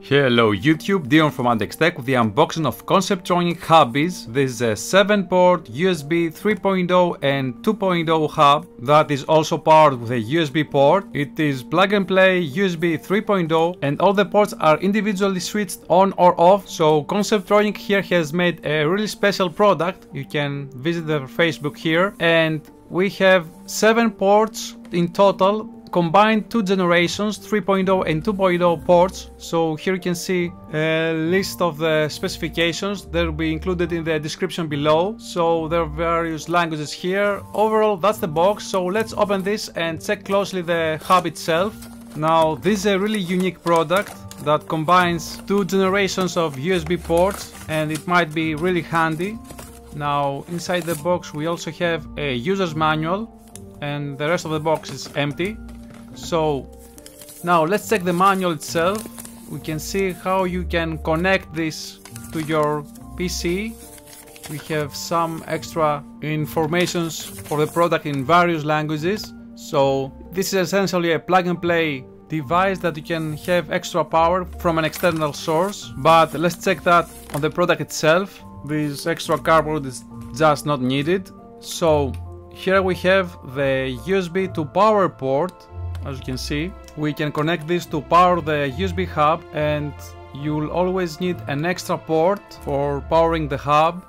Hello YouTube, Dion from Adex Tech with the unboxing of Conceptronic Hubbies. This is a 7-port USB 3.0 and 2.0 hub that is also powered with a USB port. It is plug and play USB 3.0 and all the ports are individually switched on or off. So Conceptronic here has made a really special product. You can visit their Facebook here, and we have 7 ports in total. Combined 2 generations, 3.0 and 2.0 ports. So here you can see a list of the specifications. They'll be included in the description below. So there are various languages here. Overall, that's the box. So let's open this and check closely the hub itself. Now, this is a really unique product that combines 2 generations of USB ports, and it might be really handy. Now, inside the box we also have a user's manual, and the rest of the box is empty. So now let's check the manual itself. We can see how you can connect this to your PC. We have some extra informations for the product in various languages. So this is essentially a plug and play device that you can have extra power from an external source. But let's check that on the product itself. This extra cardboard is just not needed. So here we have the USB to power port. As you can see, we can connect this to power the USB hub, and you'll always need an extra port for powering the hub.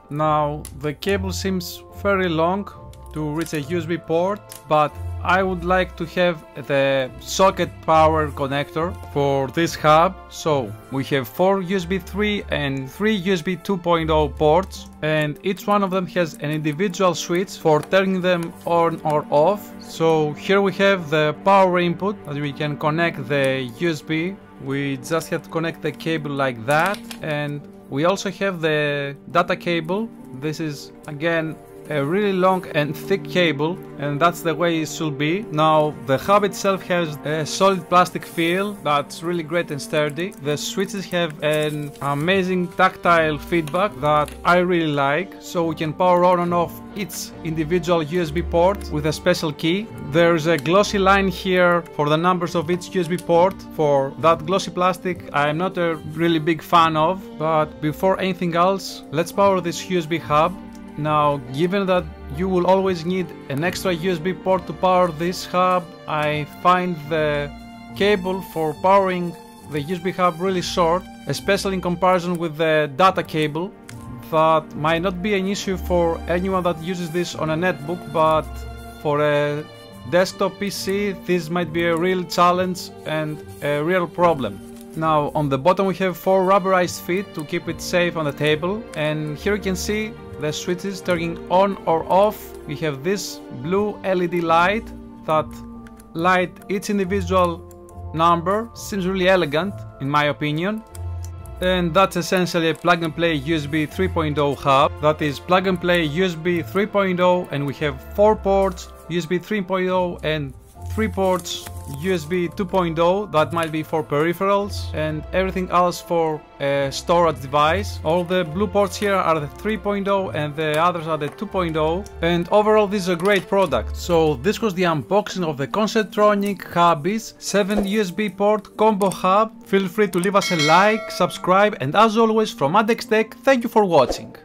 Now, the cable seems very long to reach a USB port, but I would like to have the socket power connector for this hub. So we have 4 USB 3 and 3 USB 2.0 ports, and each one of them has an individual switch for turning them on or off. So here we have the power input that we can connect the USB. We just have to connect the cable like that, and we also have the data cable. This is again a really long and thick cable, and that's the way it should be. Now, the hub itself has a solid plastic feel that's really great and sturdy. The switches have an amazing tactile feedback that I really like, so we can power on and off each individual USB port with a special key. There's a glossy line here for the numbers of each USB port. For that glossy plastic, I'm not a really big fan of, but before anything else, let's power this USB hub. Now, given that you will always need an extra USB port to power this hub, I find the cable for powering the USB hub really short, especially in comparison with the data cable. That might not be an issue for anyone that uses this on a netbook, but for a desktop PC this might be a real challenge and a real problem. Now, on the bottom we have 4 rubberized feet to keep it safe on the table, and here you can see the switches turning on or off. We have this blue LED light that light each individual number. Seems really elegant in my opinion. And that's essentially a plug and play USB 3.0 hub. That is plug and play USB 3.0, and we have 4 ports USB 3.0 and 3 ports USB 2.0 that might be for peripherals, and everything else for a storage device. All the blue ports here are the 3.0 and the others are the 2.0, and overall this is a great product. So this was the unboxing of the Conceptronic Hubbies 7 USB port combo hub. Feel free to leave us a like, subscribe, and as always from Adex Tech, thank you for watching.